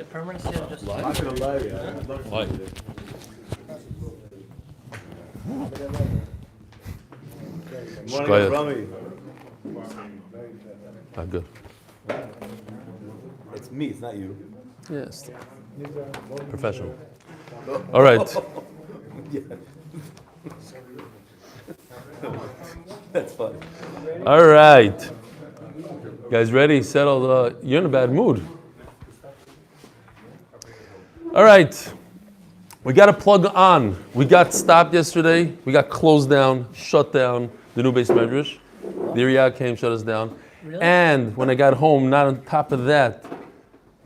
The permanency of just I'm not gonna lie, Why? Good. It's me, it's not you. Yes. Professional. All right. Yeah. That's funny. All right. You guys ready? Settled? You're in a bad mood. All right. We got to plug on. We got stopped yesterday. We got closed down, shut down, the new base medrash. The Riyadh came, shut us down. Really? And when I got home, not on top of that,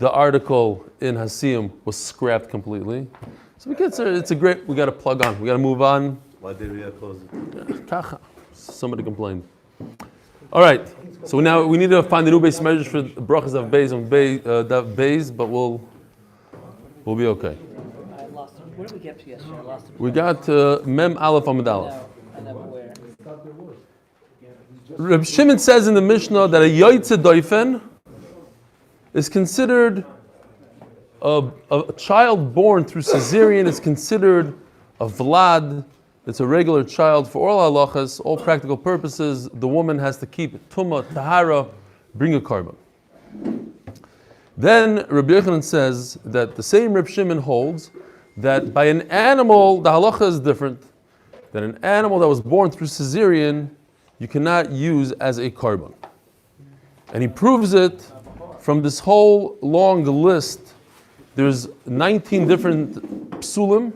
the article in Hasiyim was scrapped completely. So it's a great, we got to plug on. We got to move on. Why did we close it? Kacha. Somebody complained. All right. So now we need to find the new base measures for brachas of Beis and Beis, but we'll be okay. I lost it. What did we get to yesterday? I lost it. We got Mem Aleph Amud Aleph. No, I never where. Reb Shimon says in the Mishnah that a Yoitze Doifen is considered a child born through cesarean is considered a Vlad. It's a regular child for all halachas, all practical purposes. The woman has to keep tumah, tahara, bring a carbon. Then Rabbi Yochanan says that the same Reb Shimon holds that by an animal, the halacha is different. That an animal that was born through cesarean, you cannot use as a carbon. And he proves it from this whole long list. There's 19 different psulim.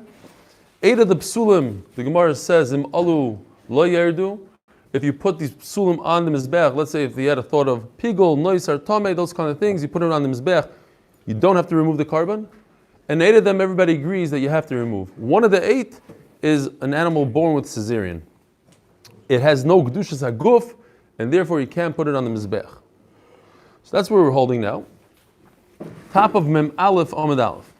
8 of the psulim, the Gemara says, Im alu lo yerdu. If you put these psulim on the mizbech, let's say if they had a thought of pigul, noisar, tome, those kind of things, you put it on the mizbech, you don't have to remove the carbon. And 8 of them, everybody agrees that you have to remove. One of the 8 is an animal born with cesarean. It has no kedushas haguf, and therefore you can't put it on the mizbech. So that's where we're holding now. Top of Mem Aleph Amud Aleph.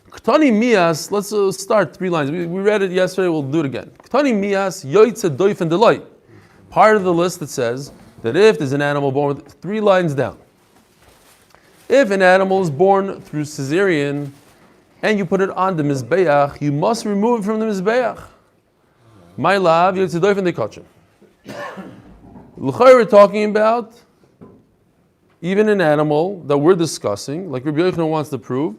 Ktani Mias, let's start 3 lines. We read it yesterday, we'll do it again. Ktani Mias, Yoitze Doifen Deloi. Part of the list that says that if there's an animal born with 3 lines down, if an animal is born through cesarean and you put it on the Mizbeach, you must remove it from the Mizbeach. My love, Yoitze Doifen Dekachim. L'chai we're talking about even an animal that we're discussing, like Rabbi Yochanan wants to prove,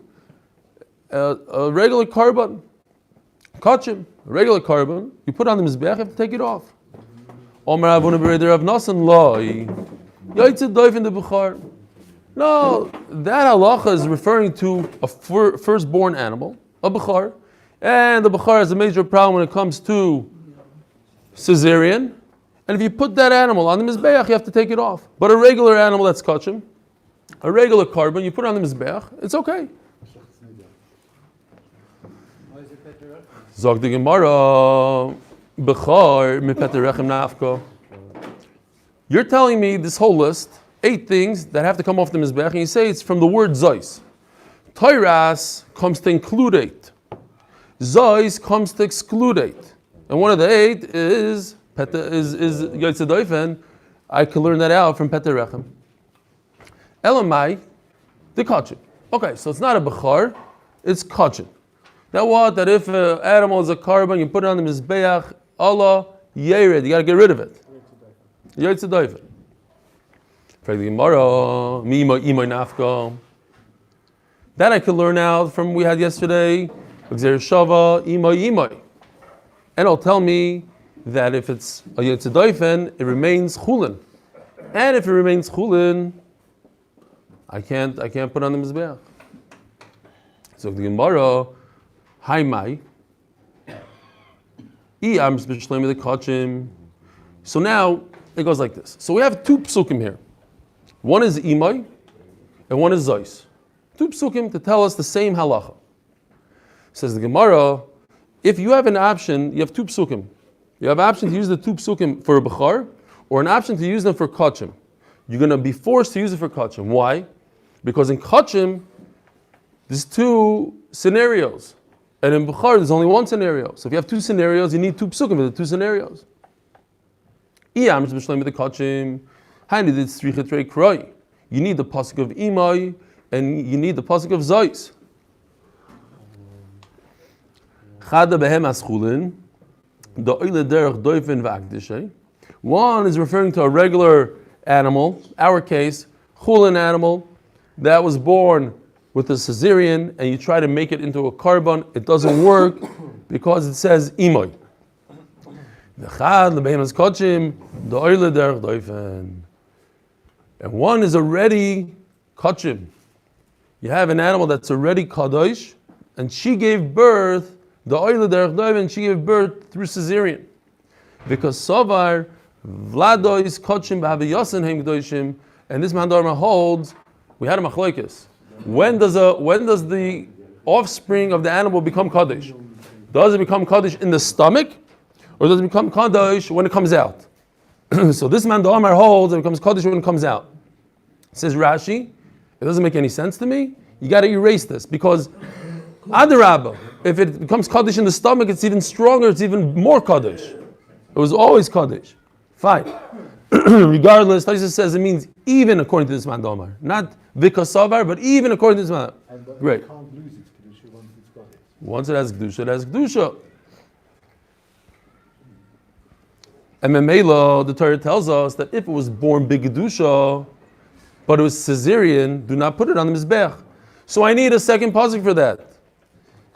a regular carbon, kachim, a regular carbon, you put on the mizbeach, you have to take it off. Omer Avuna B'Reder Rav Nasan Loi, Yoitze Doifen de Bukhar. No, that halacha is referring to a firstborn animal, a bukhar, and the bukhar has a major problem when it comes to cesarean. And if you put that animal on the mizbeach, you have to take it off. But a regular animal that's kachim, a regular carbon, you put it on the mizbeach, it's okay. Zog the Gemara, Bechar mipeterechem nafka. You're telling me this whole list, 8 things that have to come off the mizbech, and you say it's from the word zois. Toiras comes to include 8. Zois comes to exclude 8. And one of the 8 is Yoitze Doifen. I can learn that out from peterechem. Elamai, the kachim. Okay, so it's not a bechar, it's kachim. Now what? That if an animal is a carbon, you put it on the mizbeach, Allah, yered, you got to get rid of it. Yoitze Doifen. For the Gemara, mimo imoy nafka. That I could learn out from we had yesterday. Gzer shava imoy. And it'll tell me that if it's a Yoitze Doifen, it remains chulin. And if it remains chulin, I can't put on the mizbeach. So the Gemara, Hi mai. So now it goes like this. So we have 2 psukim here. One is imay and one is zois. 2 psukim to tell us the same halacha. Says the Gemara, if you have an option, you have 2 psukim. You have an option to use the 2 psukim for a bechar, or an option to use them for kachim. You're going to be forced to use it for kachim. Why? Because in kachim, there's 2 scenarios. And in bechar, there's only 1 scenario. So if you have 2 scenarios, you need 2 psukim for the 2 scenarios. You need the pasuk of imay and you need the pasuk of Zois. Chada behem aschulin, the oile derech doifen v'akdishay. One is referring to a regular animal, our case, chulin animal, that was born with a cesarean, and you try to make it into a carbon, it doesn't work because it says imoy. V'chad lebehemas kochim, the oile derech doifen. And one is already kochim. You have an animal that's already kadosh, and she gave birth, the oile derech doifen, she gave birth through cesarean. Because Savar, Vladois, Kochim, B'Haviyasin, Heim Gdoishim, and this Mandarma holds, we had a machlokes. When does the offspring of the animal become Kaddish? Does it become Kaddish in the stomach, or does it become Kaddish when it comes out? So this Mandarma holds it becomes Kaddish when it comes out. Says Rashi, it doesn't make any sense to me. You got to erase this, because Adarabba, if it becomes Kaddish in the stomach, it's even stronger, it's even more Kaddish. It was always Kaddish. Fine. Regardless, Taisa says it means even according to this Mandomar. Not Vikasavar, but even according to this Mandomar. Great. It can't lose its Kedusha once it's got it. Once it has Kedusha, it has Kedusha. And Memela, the Torah tells us that if it was born big Kedusha, but it was Caesarean, do not put it on the Mizbech. So I need a second pasuk for that.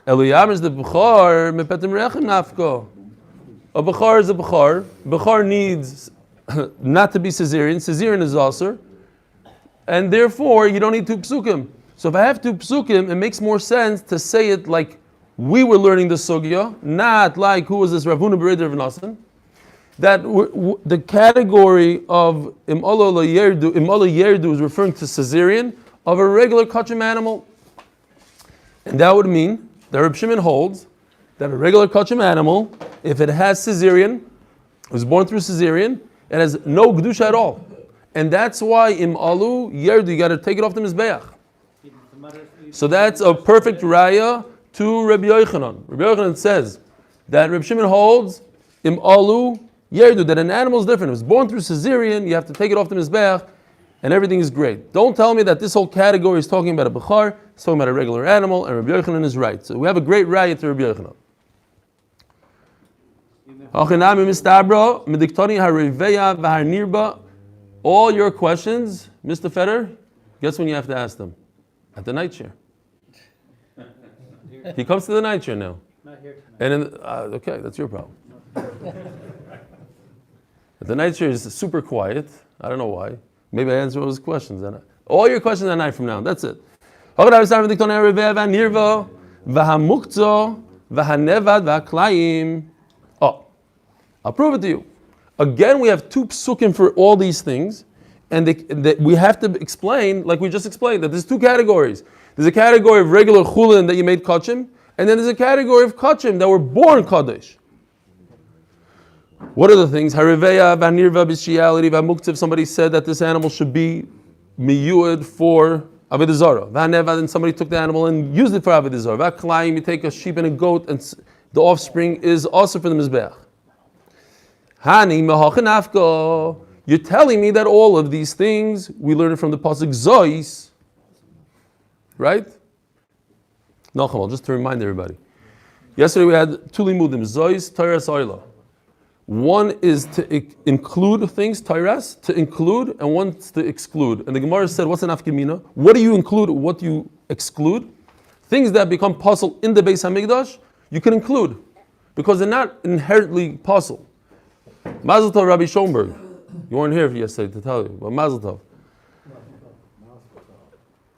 Eliyam is the Bechar, Mepetim Rechem Nafko. A Bechar is a Bechar. Bechar needs not to be Caesarean. Caesarean is Aser. And therefore, you don't need two psukim. So if I have two psukim, it makes more sense to say it like we were learning the Sugya, not like who was this Rav Huna Bereder of Nasan. That the category of Im'ala Yerdu is referring to Caesarean of a regular kachim animal. And that would mean that Reb Shimon holds that a regular kachim animal, if it has Caesarean, it was born through Caesarean, it has no Kedusha at all. And that's why Im'alu Yerdu, you got to take it off the Mizbeach. So that's a perfect raya to Rabbi Yochanan. Rabbi Yochanan says that Reb Shimon holds Im'alu Yerdu, that an animal is different. It was born through Caesarean, you have to take it off the Mizbeach, and everything is great. Don't tell me that this whole category is talking about a Bechar, it's talking about a regular animal, and Rabbi Yochanan is right. So we have a great raya to Rabbi Yochanan. All your questions, Mr. Feder, guess when you have to ask them? At the night share. He comes to the night share now. Not here tonight. And okay, that's your problem. But the night share is super quiet. I don't know why. Maybe I answer all his questions. All your questions at night from now. That's it. Oh, I'll prove it to you. Again, we have two psukim for all these things, and we have to explain, like we just explained, that there's two categories. There's a category of regular chulin that you made kachim, and then there's a category of kachim that were born kaddish. What are the things? Hariveya, vanirva, b'shiality, v'muktiv. Somebody said that this animal should be miyuad for avodah zarah. V'haneva, then somebody took the animal and used it for avodah zarah. V'klayim, you take a sheep and a goat, and the offspring is also for the mizbeach. Hani mehachenafka. You're telling me that all of these things we learn it from the pasuk Zois, right? Nachal, just to remind everybody. Yesterday we had two limudim, Zois, Tairas, Oila. One is to include things, Tairas, to include, and one's to exclude. And the Gemara said, what's an afkimina? What do you include? What do you exclude? Things that become puzzle in the Beis Hamikdash, you can include, because they're not inherently puzzle. Mazel Tov, Rabbi Schoenberg. You weren't here yesterday to tell you, but Mazel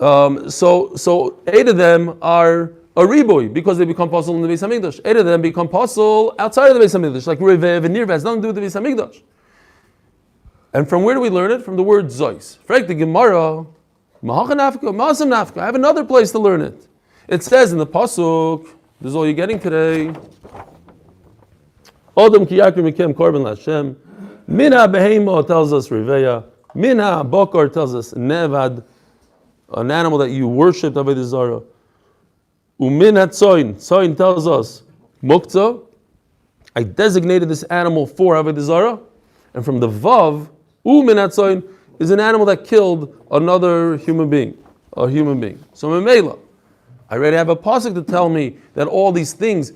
Tov. So 8 of them are a riboy because they become puzzle in the Beis Hamikdash. 8 of them become puzzle outside of the Beis Hamikdash, like Revev and Nirva has nothing to do with the Beis Hamikdash. And from where do we learn it? From the word Zois. Frank the Gemara, Mahachanafka, Masam Nafka. I have another place to learn it. It says in the pasuk. This is all you're getting today. Odom ki yakim mikem korban l'Hashem. Mina behema tells us Reveya. Mina bokar tells us nevad, an animal that you worshipped avodah zarah. Umin hatzoin, tzoin tells us muktzah. I designated this animal for avodah zarah, and from the vav, umin hatzoin is an animal that killed another human being. a human being. So Memela, I already have a pasuk to tell me that all these things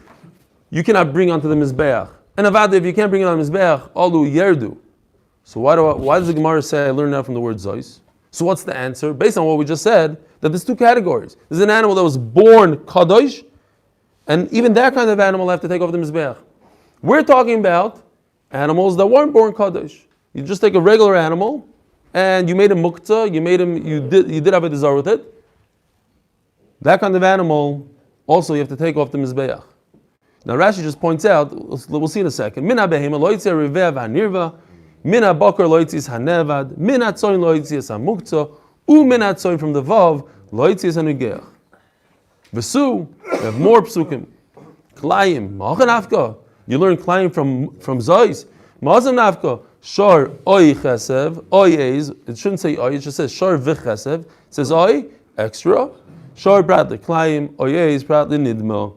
you cannot bring onto the Mizbeach. And Avada, if you can't bring it on the Mizbeach, Alu Yerdu. So why does the Gemara say I learned that from the word Zeus? So what's the answer? Based on what we just said, that there's two categories. There's an animal that was born Kadosh, and even that kind of animal have to take off the Mizbeach. We're talking about animals that weren't born Kadosh. You just take a regular animal, and you made him muktzah, you did avodah zarah with it. That kind of animal, also you have to take off the Mizbeach. Now Rashi just points out, we'll see in a second, Mina behema lo yitzeh rivev hanirva, Mina bakar lo yitzis hanevad, Mina tzoin lo yitzis hamuktzah, Mina tzoin from the vav lo yitzis hanugeach. Vesu, we have more psukim. Klayim, ma'achan afka. You learn klayim from Zeus. Ma'azam nafka, shar oi chesev, oi eiz. It shouldn't say oi, it just says shar v'chesev. It says oi, extra. Shar pratli klayim, oi eiz pratli nidmo.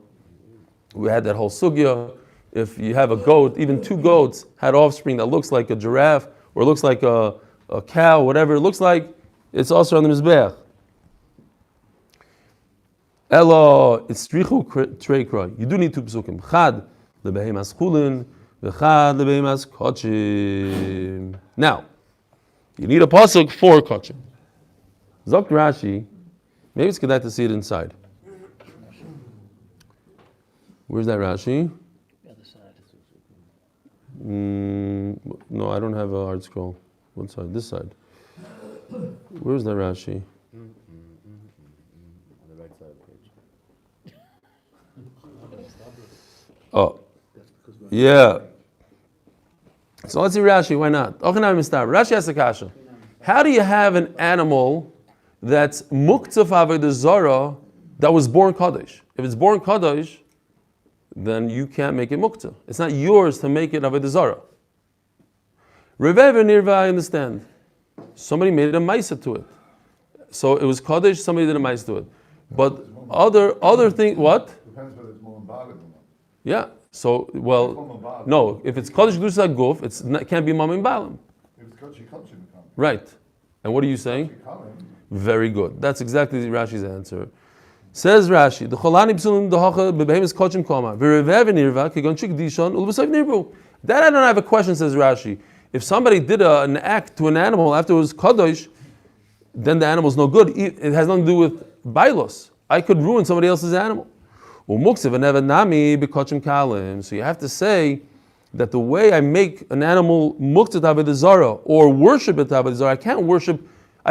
We had that whole sugya. If you have a goat, even two goats had offspring that looks like a giraffe or looks like a cow, whatever it looks like, it's also on the mizbeach. Elo, it's strichu treikra. You do need two psukim. Chad lebehemas chulin, v'chad lebehemas kochim. Now, you need a pasuk for kochim. Zok Rashi, maybe it's good to see it inside. Where's that Rashi? The other side. No, I don't have a hard scroll. What side? This side. Where's that Rashi? On the right side of the page. Oh, yeah. So let's see Rashi. Why not? Rashi has a kasha. How do you have an animal that's muktzah avodah zarah that was born kadosh? If it's born kadosh, then you can't make it muktzah. It's not yours to make it avodah zarah. Revev and Nirva, I understand. Somebody made a maisa to it. So it was Kaddish, somebody did a maisa to it. But other thing, what? Depends whether it's more Balim or not. Yeah. So, well, no. If it's Kaddish Gdusha Guf, it can't be Mamim Balim. If it's Kochi, Kochi, it can't. Right. And what are you saying? Kochi, Very good. That's exactly Rashi's answer. Says Rashi, the Cholani Psulim Dohacha Bebehemis Kochim Koma, Virevev Nirva, Kegon Chik Dishon, Ulbasayv Nirbu. That I don't have a question, says Rashi. If somebody did an act to an animal after it was Kadosh, then the animal's no good. It has nothing to do with bailos. I could ruin somebody else's animal. So you have to say that the way I make an animal muktzah avodah zarah or worship it avodah zarah, I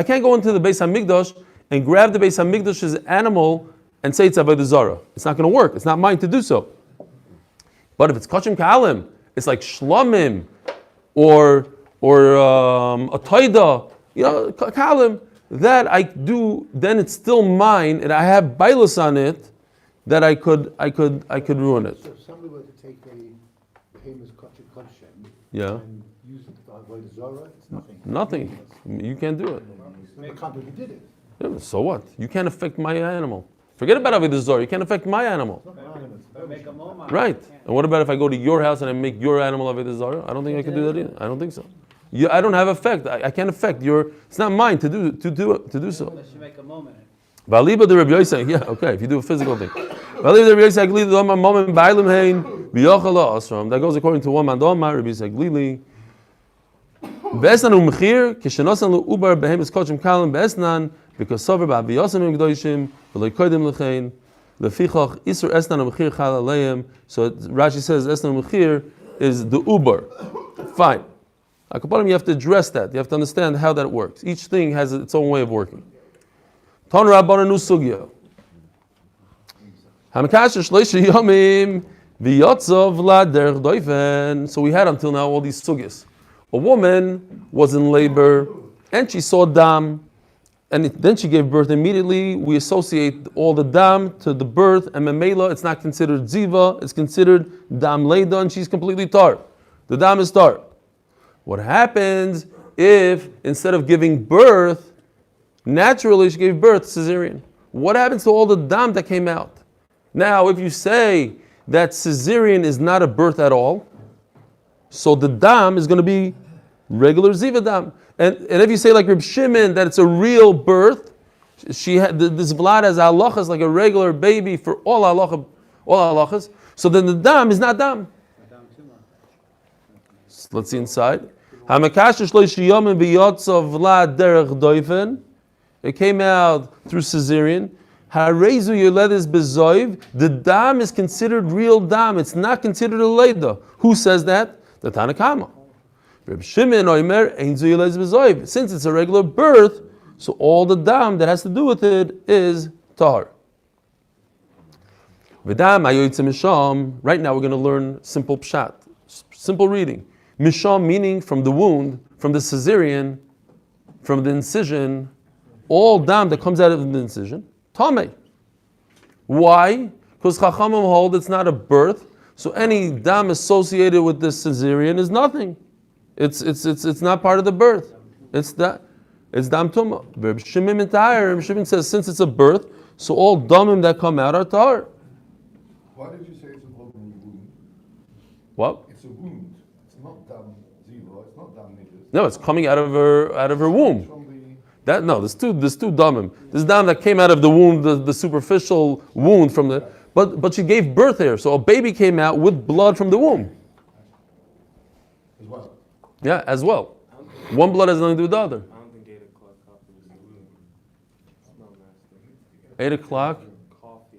can't go into the Beis HaMikdash and grab the Beis HaMikdash's animal and say it's avodah zarah. It's not going to work. It's not mine to do so. But if it's kachim kalim, it's like shlomim or a taida, kalim, that I do, then it's still mine, and I have bailos on it that I could ruin it. So if somebody were to take a famous Kochim Kodshem Yeah. and use it for Avodah Zarah, it's nothing. Nothing. You can't do it. I can't believe you did it. Yeah, so what? You can't affect my animal. Forget about avodah zarah. You can't affect my animal. Right. And what about if I go to your house and I make your animal avodah zarah? I don't think I can do that either. I don't think so. I don't have effect. I can't affect your. It's not mine to do so. Unless you make a moment. Valiba the Rabbi Yosef. Yeah, okay. If you do a physical thing. Valiba the Rabbi Yosef glili the moment bailim hein v'yochala asram. That goes according to one man doma Rabbi Yosef glili. Be'esnan u'mechir k'shenosan le'ubar behemis kochim kalim be'esnan because sover ba'aviyosam imgdoishim v'loy kodim l'chein lefichach isur esnan u'mechir chal aleim. So Rashi says esnan u'mechir is the uber. Fine. Akapanim, you have to address that. You have to understand how that works. Each thing has its own way of working. Ton Rabbananu Sugya. Hamakash Shleish Yomim V'Yotzov Lader Doifen. So we had until now all these sugyas. A woman was in labor and she saw dam, and then she gave birth immediately. We associate all the dam to the birth, and memela, it's not considered ziva, it's considered dam leida, and she's completely tar. The dam is tar. What happens if instead of giving birth, naturally she gave birth cesarean? What happens to all the dam that came out? Now, if you say that cesarean is not a birth at all, so the dam is going to be regular ziva dam. And if you say like Reb Shimon that it's a real birth, She had this vlad as halachas like a regular baby for all halachas. So then the dam is not dam. So let's see inside. It came out through cesarean. The dam is considered real dam. It's not considered a leida. Who says that? The Tanakama. Reb Shimon Oimer ein zu yelez b'zoiv. Since it's a regular birth, so all the dam that has to do with it is tahar. V'dam hayoytze misham. Right now we're going to learn simple pshat, simple reading. Misham meaning from the wound, from the cesarean, from the incision, all dam that comes out of the incision, tamei. Why? Because Chachamim hold it's not a birth, so any dam associated with this cesarean is nothing. It's not part of the birth. It's dam tumah. Reb Shimon says since it's a birth, so all damim that come out are tahar. Why did you say it's a broken wound? What? It's a wound. It's not dam zero. It's not dam niddah. No, it's coming out of her womb. From the There's two damim. This dam that came out of the womb, the superficial wound from the, but she gave birth here, so a baby came out with blood from the womb. as well. Yeah, as well. One blood has nothing to do with the other. I don't think 8 o'clock coffee is the room. It smells nasty. 8 o'clock. Coffee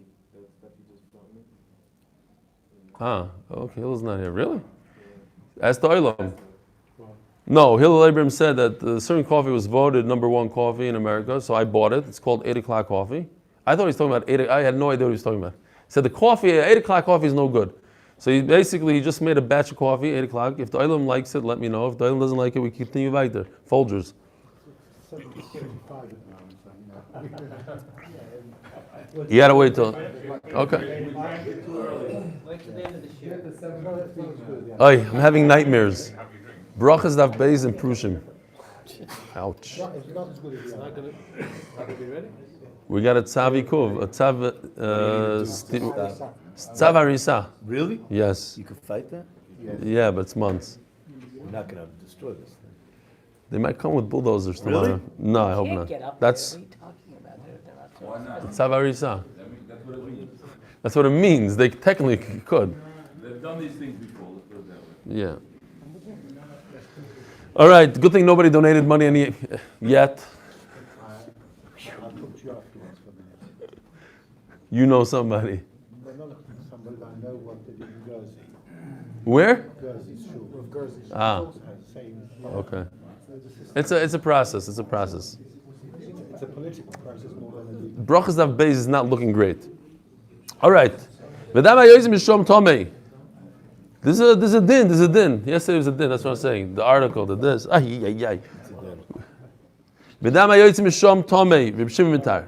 that you just brought me. Okay, Hillel's not here. Really? As to Olam. No, Hillel Abraham said that certain coffee was voted number one coffee in America, so I bought it. It's called 8 o'clock coffee. I thought he was talking about 8. I had no idea what he was talking about. He said the coffee, 8 o'clock coffee is no good. So he just made a batch of coffee, 8 o'clock. If the Olam likes it, let me know. If the Olam doesn't like it, we continue weiter. Folgers. 75 at the moment, You gotta wait till. Okay. Oy, I'm having nightmares. Brachas Daf Beis and Prushim. Ouch. It's not as good as the other. We got a tzav ikuv, a tzav harisa. Really? Yes. You could fight that? Yeah, but it's months. You're not going to destroy this thing. They might come with bulldozers tomorrow. Really? No, I hope Can't not. get up That's there. What are you talking about? They're not tzav harisa. That's what it means. They technically could. They've done these things before, let's put it that way. Yeah. All right. Good thing nobody donated money yet. I'll talk to you afterwards for a minute. You know somebody. I'm not looking for somebody, but I know what they did in Guernsey. Where? Guernsey's shul. With Guernsey's shul. Ah. Also has the same. Okay. It's a process. It's a process. It's a political process more than a legal. Brachas Daf Beis is not looking great. All right. V'dam hayoyzim mishom tomei. This is a din. Yesterday was a din. That's what I'm saying. The article, the this. V'dam hayoyzim mishom tomei. Reb Shimon mitar.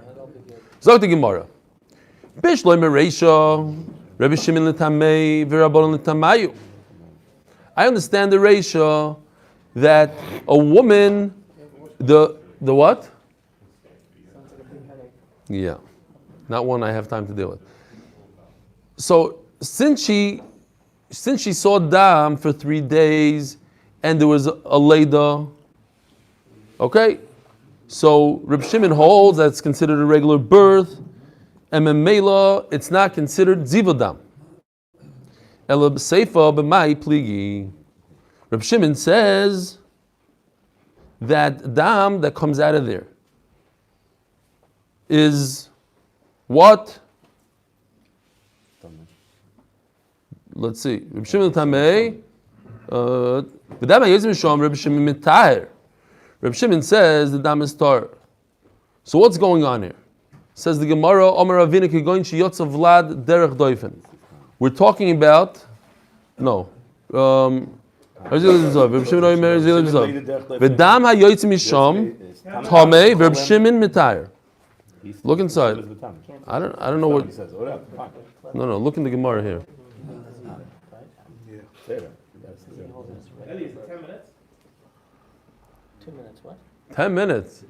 Zog the Gemara. Bish loy mereisha. Reb Shimon l'tamei. V'rabbanon l'tamayu. I understand the ratio that a woman, the what? Yeah, not one I have time to deal with. So since she saw dam for 3 days and there was a leida, okay, so Reb Shimon holds that it's considered a regular birth, and memela it's not considered ziva dam. Ela b'seifa b'mai pligi. Reb Shimon says that dam that comes out of there is what? Let's see. Reb Shimon Tamei. Reb Shimon Mitaher. Reb Shimon says the dam is tar. So what's going on here? Says the Gemara, Omer Avinu Kigoin Shiyotza Vlad Derech Doifen. We're talking about Reb Shimon Omer V'dam hayoytz misham Tamei Reb Shimon Mitaher. Look inside. I don't know what. No. Look in the Gemara here. Ellie, is it 10 minutes? 2 minutes, what? 10 minutes.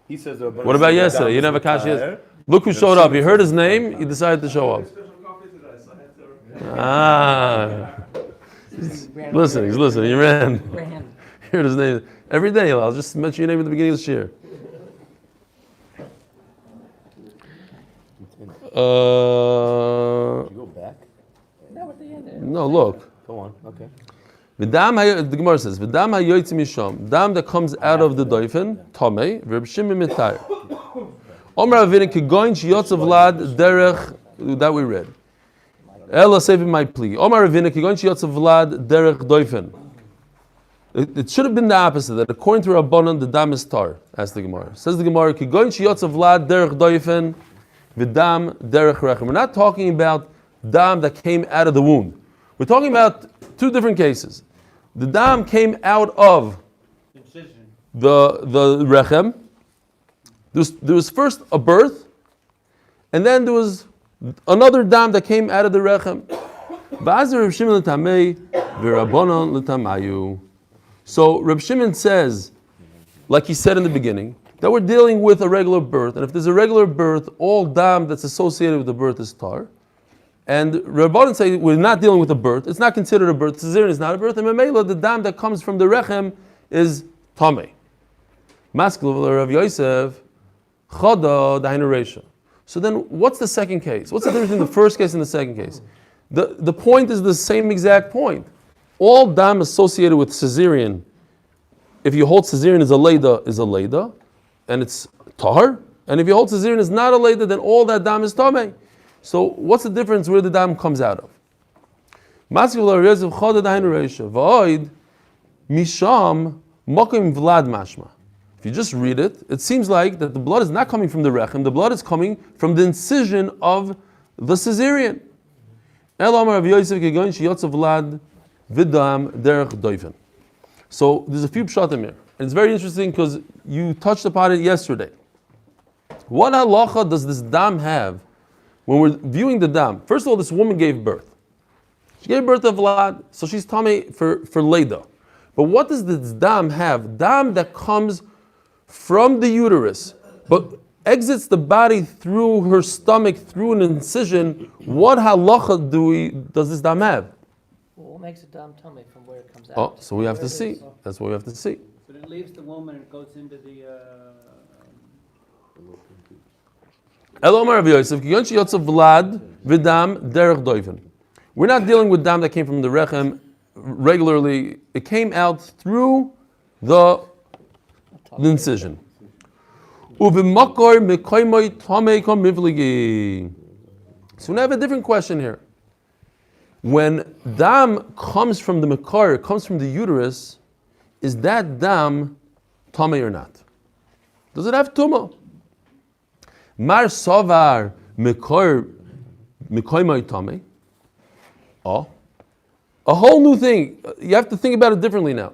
He says, What about yesterday? You didn't have a kashi yesterday. Look who showed up. He heard his name. He decided to show up. He's listening. He ran. He heard his name every day. I'll just mention your name at the beginning of this year. You go back? No, at the end. No, look. Go on. Okay. The Gemara says, "V'dam hayoytzi misham." Dam that comes out of the doifen, tamei. Reb Shimon mitayr. Omer Avinu kigoyin shiyotzav vlad derech that we read. Ella saving my plea. Omer Avinu kigoyin shiyotzav vlad derech doifen. It should have been the opposite. That according to Rabbanan, the dam is tar. Asked the Gemara. Says the Gemara, kigoyin shiyotzav vlad derech doifen, v'dam derech rechem. We're not talking about dam that came out of the wound. We're talking about two different cases. The dam came out of the rechem. There was first a birth, and then there was another dam that came out of the rechem. So Reb Shimon says, like he said in the beginning, that we're dealing with a regular birth, and if there's a regular birth, all dam that's associated with the birth is tar. And Rabbanan say we're not dealing with a birth; it's not considered a birth. Cesarean is not a birth, and Memela, the dam that comes from the rechem is tamei. Maskil Rav Yosef chada dainu reisha. So then, what's the second case? What's the difference between the first case and the second case? The point is the same exact point. All dam associated with cesarean, if you hold cesarean is a leida, and it's tar. And if you hold cesarean is not a leida, then all that dam is tamei. So what's the difference where the dam comes out of? If you just read it, it seems like that the blood is not coming from the rechem, the blood is coming from the incision of the cesarean. So there's a few pshatim here. And it's very interesting because you touched upon it yesterday. What halacha does this dam have? When we're viewing the dam, first of all, this woman gave birth. She gave birth to Vlad, so she's tamei for leida. But what does this dam have? Dam that comes from the uterus, but exits the body through her stomach, through an incision. What halacha does this dam have? Well, what makes a dam tummy from where it comes out? Oh, so we have to see. That's what we have to see. So it leaves the woman and it goes into the... Elomar Rav Yosef, kiyon sheyotzav vlad v'dam derech doifen. We're not dealing with dam that came from the rechem regularly. It came out through the incision. U'v'makor mekoymoi tamei kom mivligi. So we have a different question here. When dam comes from the makar, comes from the uterus, is that dam tamei or not? Does it have tumah? Mar savar mekoymoi tamei. Oh, a whole new thing. You have to think about it differently now.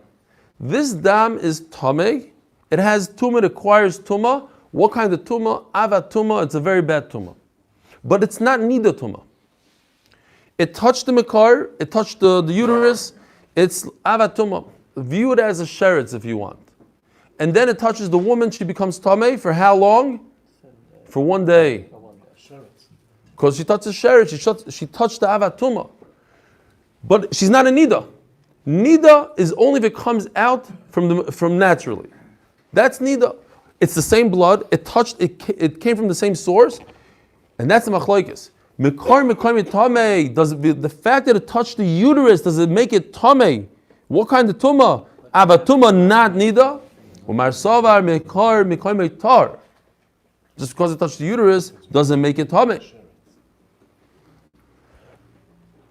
This dam is tamei. It has tumah. It acquires tumah. What kind of tumah? Ava tumah. It's a very bad tumah, but it's not niddah tumah. It touched the makar. It touched the uterus. It's ava tumah. View it as a sheretz if you want, and then it touches the woman. She becomes tamei for how long? For 1 day. Because she touched the sheretz. She touched the ava tumah. But she's not a niddah. Niddah is only if it comes out from naturally. That's niddah. It's the same blood. It came from the same source, and that's the machlokes. Mekar mekoymoi tamei. Does the fact that it touched the uterus, does it make it tamei? What kind of tumah? Ava tumah, not niddah. Umar savar mekar mekoymoi tar. Just because it touched the uterus doesn't make it tamei.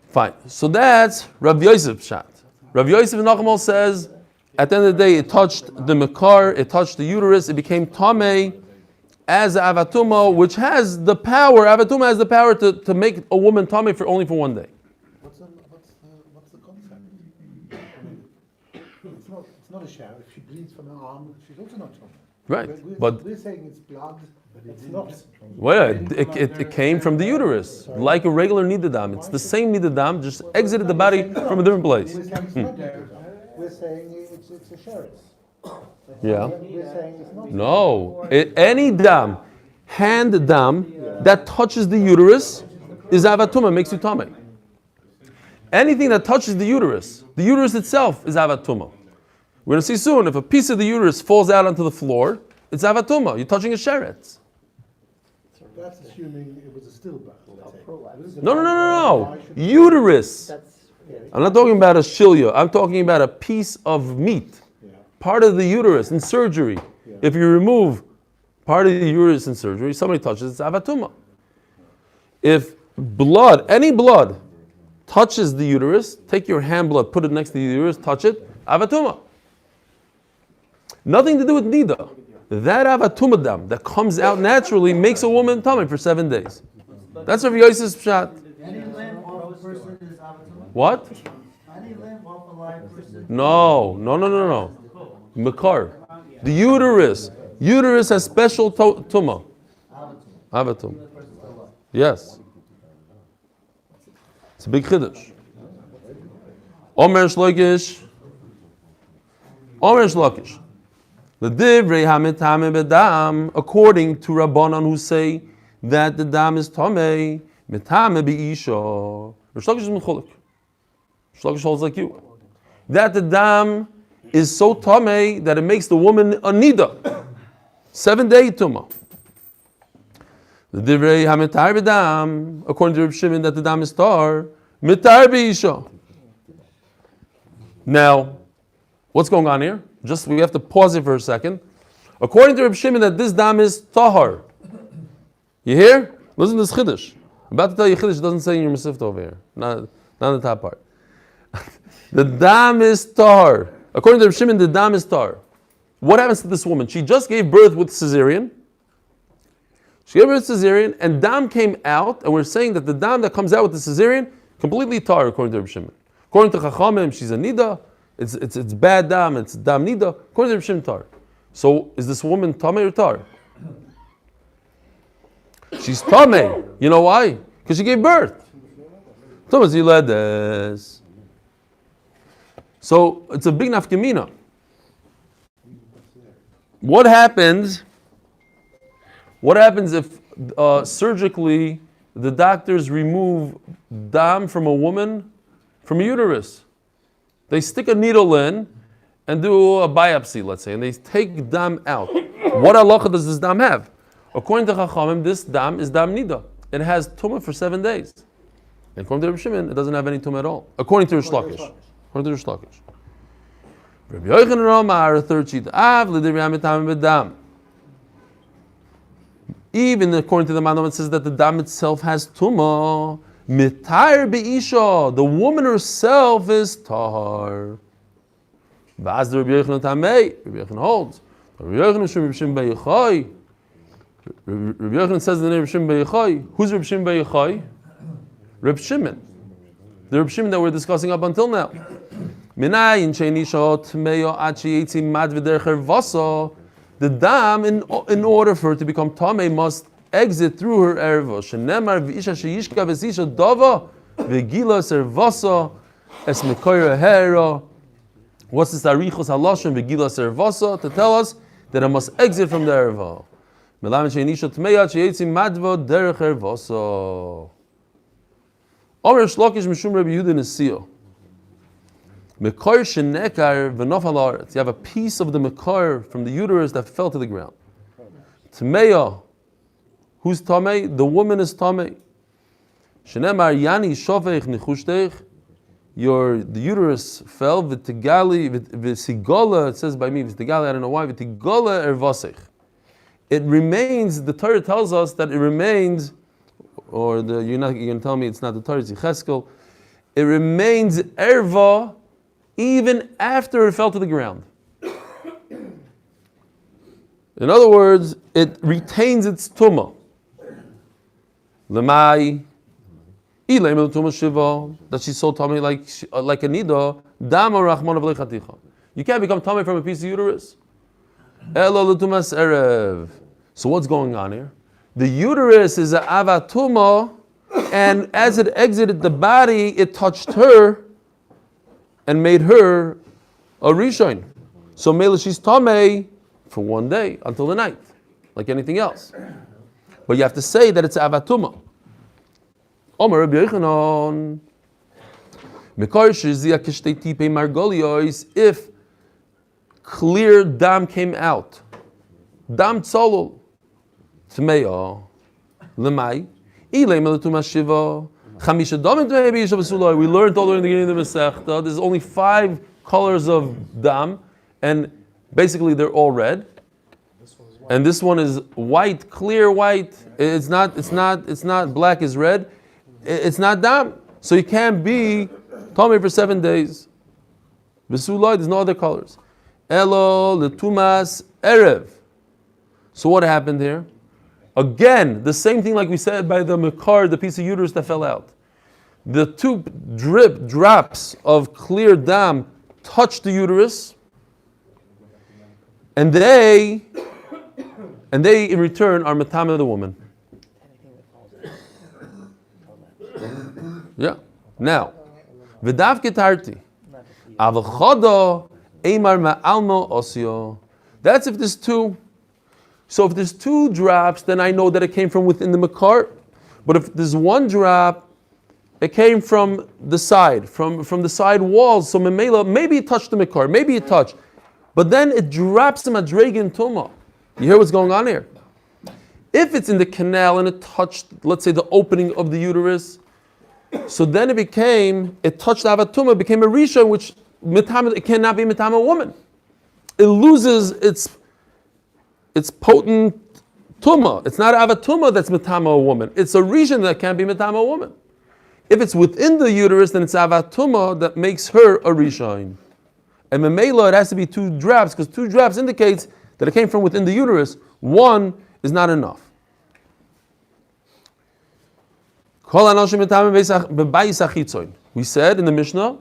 Fine. So that's Rav Yosef Pshat. Rav Yosef Nachmal says, at the end of the day, it touched the makar, it touched the uterus, it became tamei as avatuma, which has the power. Avatuma has the power to make a woman tamei only for 1 day. What's the concept? It's not a shower. If she bleeds from her arm, she's also not tummy. Right, But we're saying it's blood, but it's not. Well, it came from the uterus, like a regular niddah dam. It's the same niddah dam, just exited the body from a different place. We're saying it's not niddah. We're saying it's a sheretz. Yeah. We're saying it's not. No, any dam, hand dam that touches the uterus is avatuma, makes you tamei. Anything that touches the uterus itself is avatuma. We're going to see soon, if a piece of the uterus falls out onto the floor, it's avatuma. You're touching a sheretz. That's assuming it was a stillbirth, let's say. prolapse. It is a No. Why should- Uterus. That's, I'm not talking about a shilya. I'm talking about a piece of meat, Yeah. part of the uterus in surgery. Yeah. If you remove part of the uterus in surgery, somebody touches, it's avatuma. If blood, any blood, touches the uterus, take your hand blood, put it next to the uterus, touch it, avatuma. Nothing to do with niddah. That avatuma dam that comes out naturally makes a woman tummy for 7 days. That's Rav Yosef's pshat. Any limb off a person is avatuma? What? Any limb off a live person? No. Makar. The uterus. Uterus has special tuma. Avatum. Yes. It's a big chiddush. Omer shlokish. The divrei hamitame bedam, according to Rabbanan who say that the dam is tamei, mitame beisha. Shlokish is mechulik. Shlokish holds like you. That the dam is so tamei that it makes the woman a niddah. 7-day tumah. The divrei hamitar bedam, according to Reb Shimon, that the dam is tar, mitar beisha. Now, what's going on here? Just we have to pause it for a second. According to Reb Shimon, that this dam is tahar. You hear? Listen to this chiddush. I'm about to tell you chiddush. It doesn't say in your masifta over here. Not the top part. The dam is tahar. According to Reb Shimon, the dam is tahar. What happens to this woman? She just gave birth with cesarean. She gave birth with cesarean, and dam came out, and we're saying that the dam that comes out with the cesarean completely tahar, according to Reb Shimon. According to Chachamim, she's a niddah. It's bad dam. It's dam niddah. According to Reb Shimon, tar. So is this woman tamei or tar? She's tamei. You know why? Because she gave birth. So it's a big nafkamina. What happens if surgically the doctors remove dam from a woman from a uterus? They stick a needle in and do a biopsy, let's say, and they take dam out. What halacha does this dam have? According to Chachamim, this dam is dam niddah. It has tumah for 7 days. And according to Reb Shimon, it doesn't have any tumah at all. According to Rish Lakish. According to Rish Lakish. Rabbi Yochanan Omar, a third sheet. Even according to the Manam, it says that the dam itself has tumah. Mitar be'isha, the woman herself is tahar. V'az the Rabbi Yochanan tamei, Rabbi Yochanan holds. Rabbi Yochanan Reb Shimon bar Yochai. Rabbi Yochanan says the name Reb Shimon bar Yochai. Who's Reb Shimon bar Yochai? Reb Shimon. The Reb Shimon that we're discussing up until now. Minayin she'nisha tmeyo ad she'yetzi mad v'derech ervasa. The dam, in order for it to become tamei, must exit through her erva. Shenemar v'isha she'yishka v'sisha dava v'gila servasa es mekoyer hera. What's this arichos halashon v'gila servasa? To tell us that it must exit from the erva. Melamed she'nisha tmeya she'yetzi madva derech ervasa. Omer shlokish mishum Rabbi Yehuda Nesio. Mekar shenekar v'nofal haaretz. You have a piece of the mekar from the uterus that fell to the ground. Tmeya. Who's tamei? The woman is tamei. Shenemar yani shofech nichushteich. The uterus fell. V'tigali v'sigola. It says by me v'tigali. I don't know why. V'tigola ervasech. It remains. The Torah tells us that it remains. Or you're going to tell me it's not the Torah. It's Yecheskel. It remains erva even after it fell to the ground. In other words, it retains its tumah. Lemai, ilay tumah shiva, that she so tummy like a niddah. Dama rachman of lechaticha. You can't become tummy from a piece of uterus. Elo letumas erev. So what's going on here? The uterus is an avatuma, and as it exited the body, it touched her and made her a rishon. So mele she's tamei for 1 day until the night, like anything else. But you have to say that it's avatuma. Omer Rabbi Yochanan, Mekar shezia kishtei tipei margolios, if clear dam came out, dam tzolol, tmeya, Lemai. Ilay melatuma shiva. Chamisha damim tmei b'yisha b'sulai. We learned all in the beginning of the Masechta. There's only 5 colors of dam, and basically they're all red. And this one is white, clear white. It's not black is red. It's not dam. So you can't be tamei for 7 days. B'sulai, there's no other colors. Elo letumas erev. So what happened here? Again, the same thing like we said by the makar, the piece of uterus that fell out. The 2 drops of clear dam touched the uterus, and they in return are matama of the woman. Yeah. Now, v'dav ketarti, avachado emar ma'almo osio. That's if there's 2. So if there's 2 drops, then I know that it came from within the makar. But if there's 1 drop, it came from the side, from the side walls. So memela, maybe it touched the makar, maybe it touched. But then it drops the madregin tuma. You hear what's going on here? If it's in the canal and it touched, let's say, the opening of the uterus, so then it touched avatuma, became a risha, which it cannot be mitama woman. It loses its potent tuma. It's not avatuma that's mitama a woman. It's a region that can't be mitama a woman. If it's within the uterus, then it's avatuma that makes her a rishon. And memela, it has to be 2 drops, because 2 drops indicates that it came from within the uterus. 1 is not enough. We said in the Mishnah,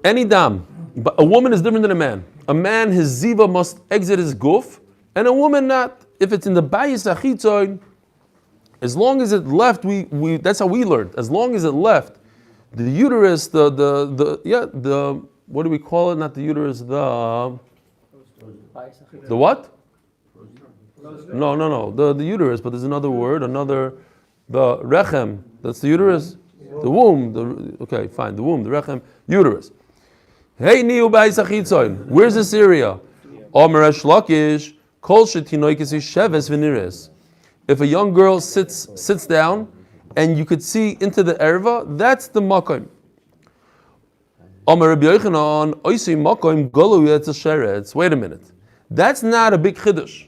any dam, but a woman is different than a man. A man, his ziva must exit his guf, and a woman not. If it's in the bayis achitzoin, as long as it left, we that's how we learned. As long as it left, the uterus, the what do we call it? Not the uterus, the what? No. The uterus, but there's another word, the rechem. That's the uterus, the womb. Okay, fine, the womb, the rechem, uterus. Hey, niu bayis achitzoin. Where's this area? Omer Lakish, kol shetinoikis sheves v'nires. If a young girl sits down, and you could see into the erva, that's the makom. Omer Rabbi Yochanan, oisi makom golu yetzel sheretz. Wait a minute. That's not a big chiddush.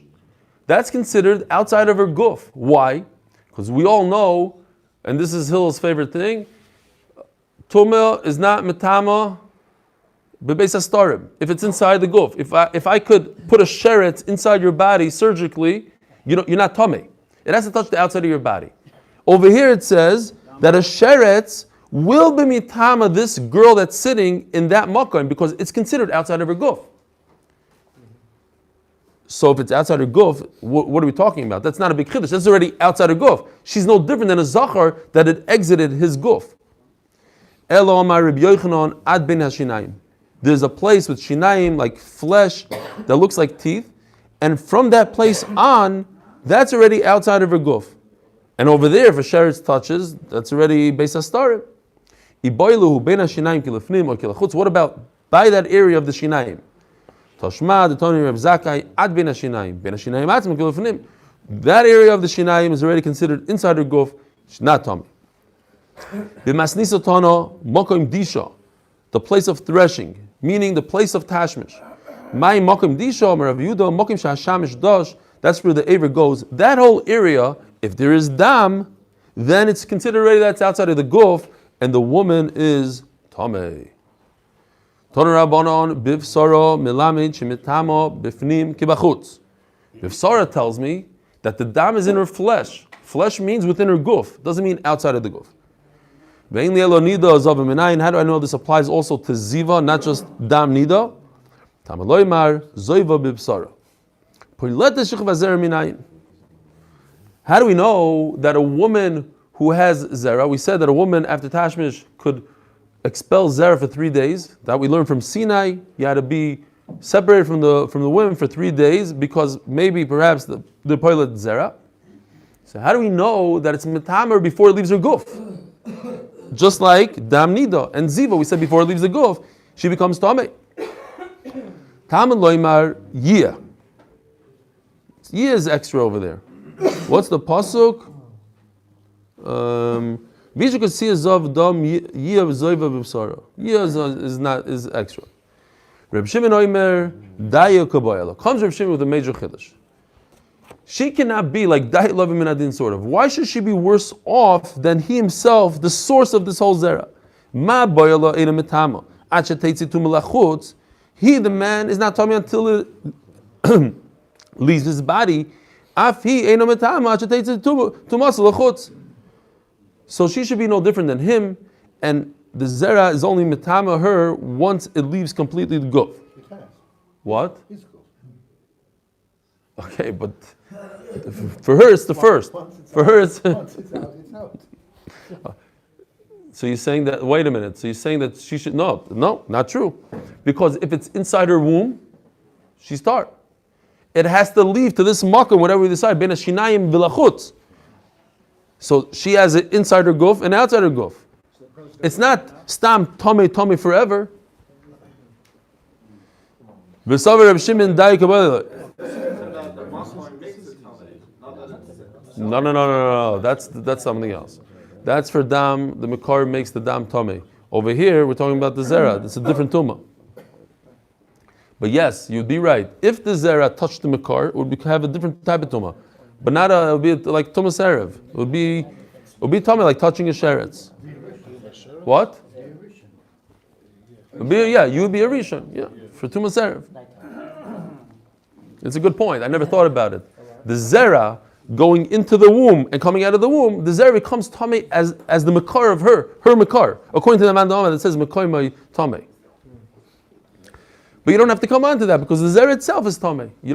That's considered outside of her guf. Why? Because we all know, and this is Hillel's favorite thing, tumah is not metama bebeis hastarim. If it's inside the guf, if I could put a sheretz inside your body surgically, you're not tummy. It has to touch the outside of your body. Over here it says that a sheretz will be mitama this girl that's sitting in that makom because it's considered outside of her guf. So if it's outside her guf, what are we talking about? That's not a big chiddush. That's already outside her guf. She's no different than a zachar that had exited his guf. Elo amar Rabbi Yochanan ad ben hashinayim. There's a place with shinayim, like flesh, that looks like teeth, and from that place on, that's already outside of her guf. And over there, if a sheretz touches, that's already beis hastarim. Iboiluhu ben hashinayim kilefnim or kilachutz. What about by that area of the shinayim? Tashma, the Tony Reb Zakai, ad ben hashinayim atzim kilefnim. That area of the shinayim is already considered inside her guf. It's not tummy. B'masnisa tono mokom disha, the place of threshing, meaning the place of tashmish. My mokom disha, Rav Yehuda, mokom shashamish dosh. That's where the aver goes. That whole area, if there is dam, then it's considered already that's outside of the guf, and the woman is tamei. Toner Rabbanon bivsara milamid shemitamo bifnim kibachutz. Bivsara tells me that the dam is in her flesh. Flesh means within her guf. Doesn't mean outside of the guf. How do I know this applies also to ziva, not just dam niddah? Tamaloymar zoiva bivsara. How do we know that a woman who has zera, we said that a woman after Tashmish could expel zera for 3 days. That we learned from Sinai. You had to be separated from the women for 3 days because perhaps the pilot zera. So how do we know that it's metamer before it leaves her guf? Just like dam niddah and ziva, we said before it leaves the guf, she becomes tamei. Taman loymar yiyah. Yeh is extra over there. What's the pasuk? Vishu could see a zav dam yeh zoiva b'bsara. Yeh is extra. Reb Shimon Omer daya kabayala. Comes Reb Shimon with a major chiddush. She cannot be like daya lovim minadin sort of. Why should she be worse off than he himself, the source of this whole zera? Ma bayala ena metama. Acha teitzi tu melachutz. He, the man, is not tummy until it leaves his body. Af he ena metama acha teitzi tu melachutz. So she should be no different than him, and the zera is only metama her once it leaves completely the guf. It has. What? It's good. Okay, but for her it's the first. Once it's For out, her it's. Once it's out, it's out. So you're saying that? Wait a minute. So you're saying that she should? No, not true. Because if it's inside her womb, she's tar. It has to leave to this makom, whatever we decide. Ben hashinayim v'lachutz. So she has it inside her guf and outside her guf. It's not stam tome forever. V'savar Reb Shimon dai kabbalah. No. That's something else. That's for dam. The makar makes the dam tome. Over here, we're talking about the zera. It's a different tumah. But yes, you'd be right. If the zera touched the makar, it would have a different type of tumah. But not it would be like tumas erev. It would be tome like touching a sheretz. What? You would be a rishon. Yeah, for tumas erev. It's a good point. I never thought about it. The zera going into the womb and coming out of the womb, the zera becomes tame as the makar of her makar. According to the mandama that says makar my tame. But you don't have to come on to that because the zera itself is tame. You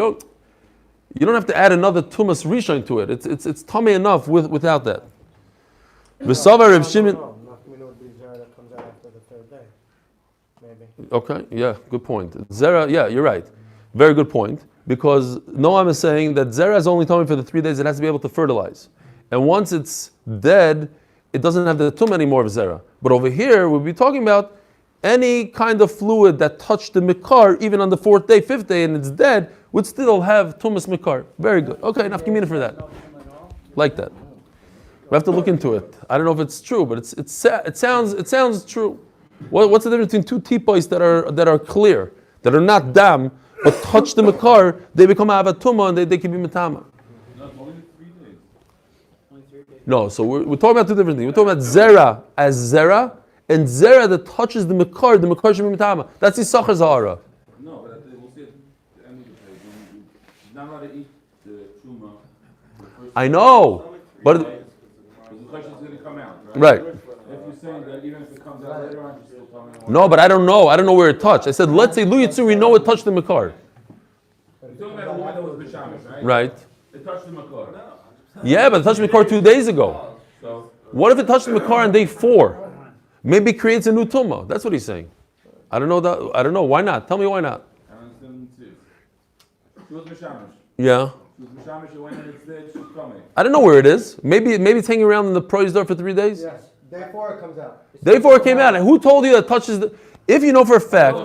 don't have to add another tumas rishon to it. It's tame enough without that. V'savar Reb Shimon. That comes out after the third day, maybe. Okay, yeah, good point. Zera, yeah, you're right. Very good point. Because Noam is saying that zera is only tummy for the 3 days. It has to be able to fertilize, and once it's dead, it doesn't have the tum anymore of zera. But over here, we'll be talking about any kind of fluid that touched the mikar, even on the 4th day, 5th day, and it's dead, would still have tumas mikar. Very good. Okay, enough community for that. Like that. We have to look into it. I don't know if it's true, but it sounds true. What's the difference between 2 teapots that are clear, that are not dam, but touch the makar, they become avatuma and they can be matama. Not only 3 days. No, so we're talking about 2 different things. We're talking about zera as zera, and zera that touches the makar should be matama. That's the Sachar Zahara. No, but we'll see at the end of the page. She's not allowed to eat the truma. I know, but The question is going to come out, right. If you're saying that even if it comes out later on, she's still coming out. No, but I don't know. I don't know where it touched. I said, let's say Lu Yitzur, we know it touched the makar. You're talking about a woman that was b'shamish, right? Right. It touched the makar. Yeah, but it touched the makar 2 days ago. So, What if it touched the makar on day 4? Maybe it creates a new tumah. That's what he's saying. I don't know that. I don't know. Why not? Tell me why not. I understand too. She was b'shamish. Yeah. She was b'shamish, she went and it's dead, she's coming. I don't know where it is. Maybe it's hanging around in the prois door for 3 days. Yes, day 4 it comes out. Day 4 it came out. And who told you that touches the? If you know for a fact.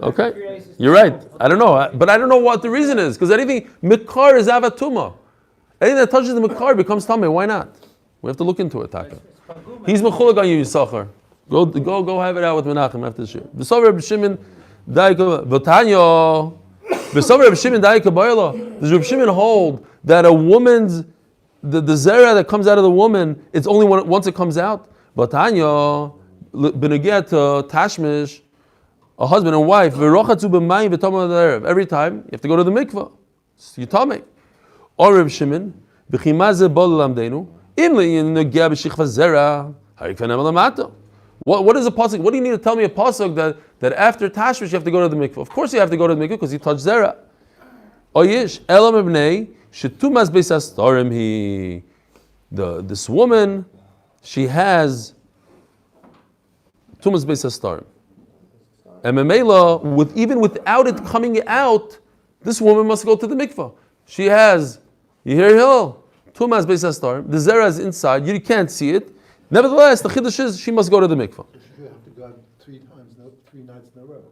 Okay. You're right. I don't know. But I don't know what the reason is. Because anything mikar is avatuma. Anything that touches the mikar becomes tameh. Why not? We have to look into it, Taka. He's mechulag on you, Yisachar. Go have it out with Menachem after this year. V'savar Reb Shimon daika v'tanyo. V'savar Reb Shimon daika b'ayla. Does Reb Shimon hold that a woman's the zera that comes out of the woman, it's only once it comes out? V'tanyo b'negeh to tashmish, a husband and wife. V'rochatzu b'mayim v'tomah l'erev. Every time you have to go to the mikvah. You tameh. Or Reb Shimon b'chimazeh bol lamdenu im le'negeh b'shichva zera. What is a pasuk? What do you need to tell me a pasuk that after tashmish you have to go to the mikvah? Of course you have to go to the mikvah because you touched zera. Oyish elam ibnei shetumas beis hastarim he. This woman, she has tumas beis hastarim. And memela, even without it coming out, this woman must go to the mikvah. She has, you hear Hill, tumas beis hastarim. The zera is inside. You can't see it. Nevertheless, the chiddush is she must go to the mikvah. You have to go 3 nights in a row.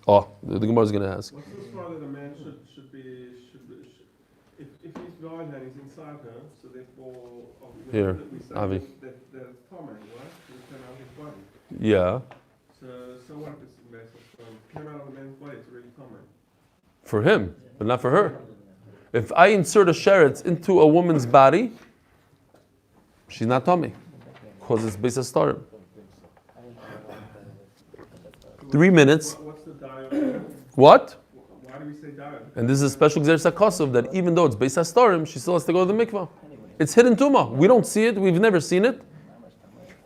Oh, the Gemara is going to ask. What's the straw that a man should died and he's inside her, so therefore, Here, we say Avi. that it's Tommy, right? He came out of his body. Yeah. So what if it's a mess of came out of the man's body, it's really Tommy. For him, but not for her. If I insert a sheretz into a woman's body, she's not tummy, because it's based on starim. 3 minutes. What's the diet? What? Why do we say diet? And this is a special Gzer Sakosov that even though it's based on starim, she still has to go to the mikvah. It's hidden tumah. We don't see it. We've never seen it.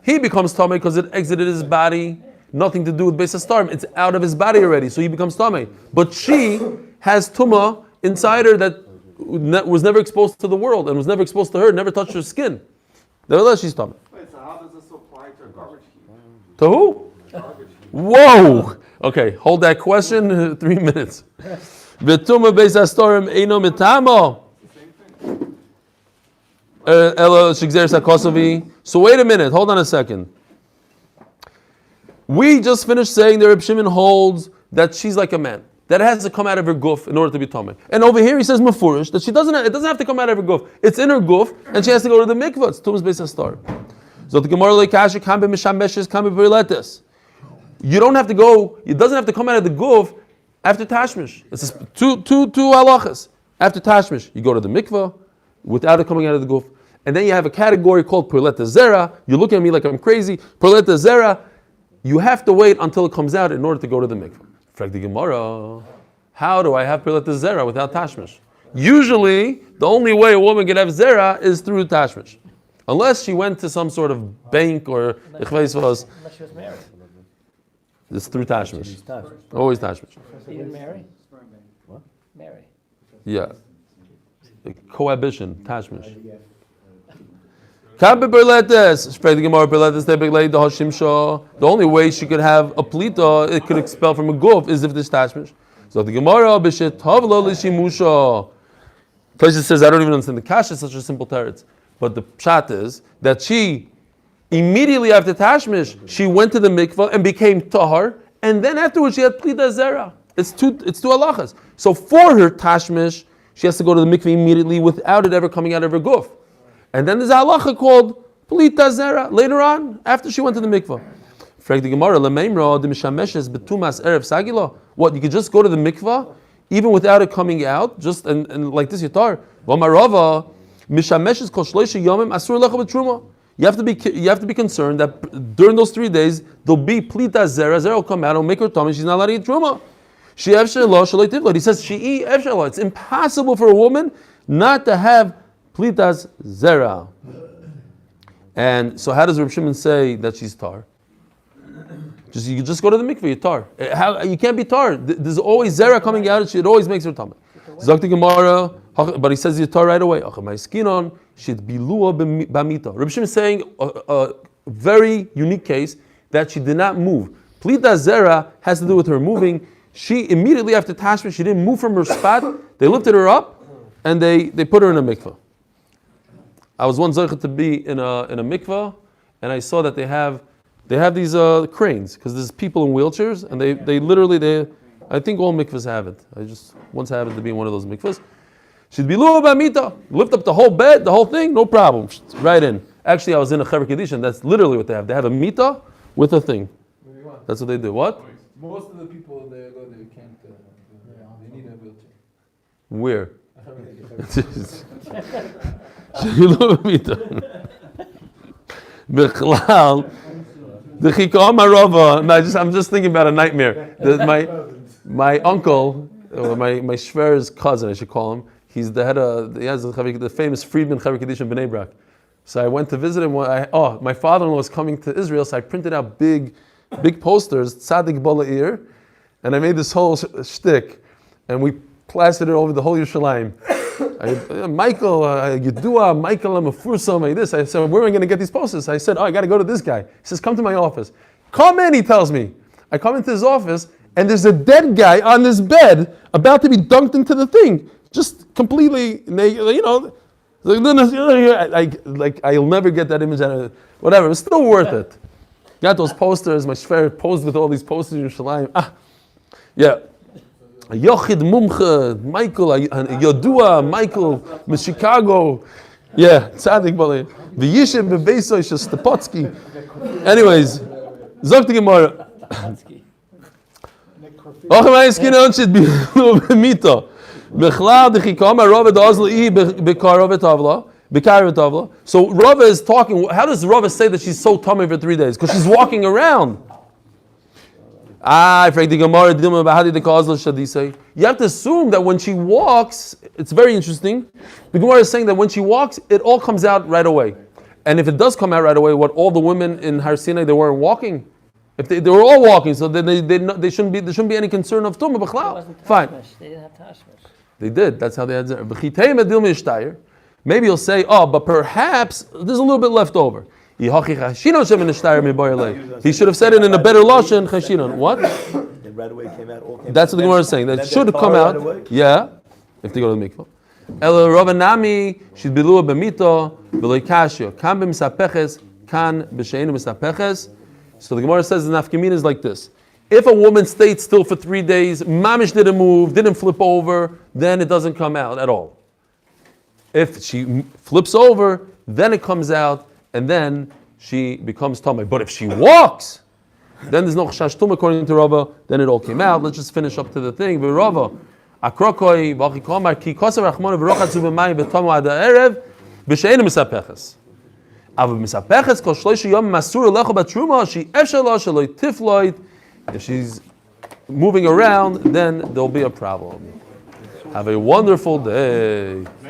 He becomes tummy because it exited his body. Nothing to do with based on starim. It's out of his body already, so he becomes tummy. But she has tumah inside her that was never exposed to the world and was never exposed to her, never touched her skin. Nevertheless, she's tummy. Wait, so how does this apply to a garbage heap? To who? Whoa! Okay, hold that question. 3 minutes. V'tumah beis hastorim eino mitamo. Elo shigzer sakosovi. So wait a minute. Hold on a second. We just finished saying that Reb Shimon holds that she's like a man. That it has to come out of her guf in order to be tummy. And over here he says mafurish that it doesn't have to come out of her guf. It's in her guf, and she has to go to the mikvah. It's tumas beis hastorim. So the Gemara leikasha kam b'mishameshes kam b'viriletes. You don't have to go. It doesn't have to come out of the guf after tashmish. It's two halachas. After tashmish, you go to the mikvah without it coming out of the guf, and then you have a category called perleta zera. You look at me like I'm crazy. Perleta zera. You have to wait until it comes out in order to go to the mikvah. Frag the Gemara. How do I have perleta zera without tashmish? Usually, the only way a woman can have zera is through tashmish, unless she went to some sort of bank or Unless she was married. it's through tashmish. She's touched. Always tashmish. Even Mary? What? Mary. Yeah. Cohabitation, tashmish. The only way she could have a plita, it could expel from a guf, is if there's tashmish. So the Gemara, Tosha says, I don't even understand the kasha, it's such a simple teretz. But the pshat is that she, immediately after tashmish, she went to the mikvah and became tahar, and then afterwards she had plita zera. It's two halachas. So for her tashmish, she has to go to the mikvah immediately without it ever coming out of her guf. And then there's a halacha called plita zera later on, after she went to the mikvah. Frag the Gemara, lemeimra demishameshes betumas erev sagila. What, you could just go to the mikvah even without it coming out, just and like this yitar. V'marava mishameshes kol shloisha yomim asur lecha b'truma. You have to be concerned that during those 3 days there'll be plita zera. Zera will come out and make her tummy. She's not allowed to eat truma. She efshelo shaloi tivlot. He says she efshelo. It's impossible for a woman not to have plitas zera. And so how does Reb Shimon say that she's tar? You just go to the mikveh, you're tar. You can't be tar. There's always zera coming out, it always makes her tummy. Zakti Gemara, but he says you're tar right away. My skin on, she'd be lua b'mita. Reb Shimon is saying a very unique case that she did not move. Plita zera has to do with her moving. She immediately after tashmish, she didn't move from her spot. They lifted her up and they put her in a mikveh. I was one zocheh to be in a mikveh, and I saw that they have these cranes because there's people in wheelchairs, and they literally I think all mikvahs have it. I just once happened to be in one of those mikvahs. She'd be luah b'mita, lift up the whole bed, the whole thing, no problem, right in. Actually, I was in a chaver kedusha, and that's literally what they have. They have a mita with a thing. That's what they do. What? Most of the people they can't. They need a wheelchair. Where? I'm just thinking about a nightmare. My uncle, or my shver's cousin, I should call him. He's the head of the famous Friedman Chaver Kedusha in Bnei Brak. So I went to visit him. My father-in-law was coming to Israel, so I printed out big posters, Tzadik Bala'ir, and I made this whole shtick, and we plastered it over the whole Yerushalayim. Michael, Yedua, Michael, I'm a fursam, like this. I said, where am I going to get these posters? I said, I got to go to this guy. He says, come to my office. Come in, he tells me. I come into his office, and there's a dead guy on this bed about to be dunked into the thing. Just completely naked, like I'll never get that image out of it. Whatever, it's still worth it. Got those posters, my shver posed with all these posters in Yerushalayim. Yeah. Yochid Mumche, Michael, Yodua, Michael, Miss Chicago. Yeah, tzaddik balei. V'yishem bebeisoi Stefansky. Anyways, zok the Gemara. Ochem ha'iskin onshit b'mito. B'chlal d'chikam ha'rova d'ozli b'karovet avla. B'karovet avla. So Rava is talking. How does Rava say that she's so tummy for 3 days? Because she's walking around. You have to assume that when she walks, it's very interesting. The Gemara is saying that when she walks, it all comes out right away. And if it does come out right away, what all the women in Har Sinai, they weren't walking? If they were all walking, so then there shouldn't be any concern of tumah b'chlal. Fine. They didn't have tashmish. They did. That's how they had zera. Maybe you'll say, but perhaps there's a little bit left over. He should have said it in a better lashon chashinon. What? It right away came out. All came That's what the Gemara is saying. That should have come out. Yeah, if they go to the mikvah. Ela Ravanami should be lua b'mito v'loy kashya. Kan b'misapeches, kan b'sheinu misapeches. So the Gemara says the nafkamin is like this: if a woman stayed still for 3 days, mamish didn't move, didn't flip over, then it doesn't come out at all. If she flips over, then it comes out. And then she becomes tamei. But if she walks, then there's no chashash tumah according to Rava. Then it all came out. Let's just finish up to the thing. Rava, akrokoi v'achikomar ki kosav rachmona v'rochatzu b'mayim v'tomu ad ha'erev b'she'enu misapeches. Ava misapeches kol shloisha yom masur lecho batruma she efshar lo sheloi tifloid. If she's moving around, then there'll be a problem. Have a wonderful day.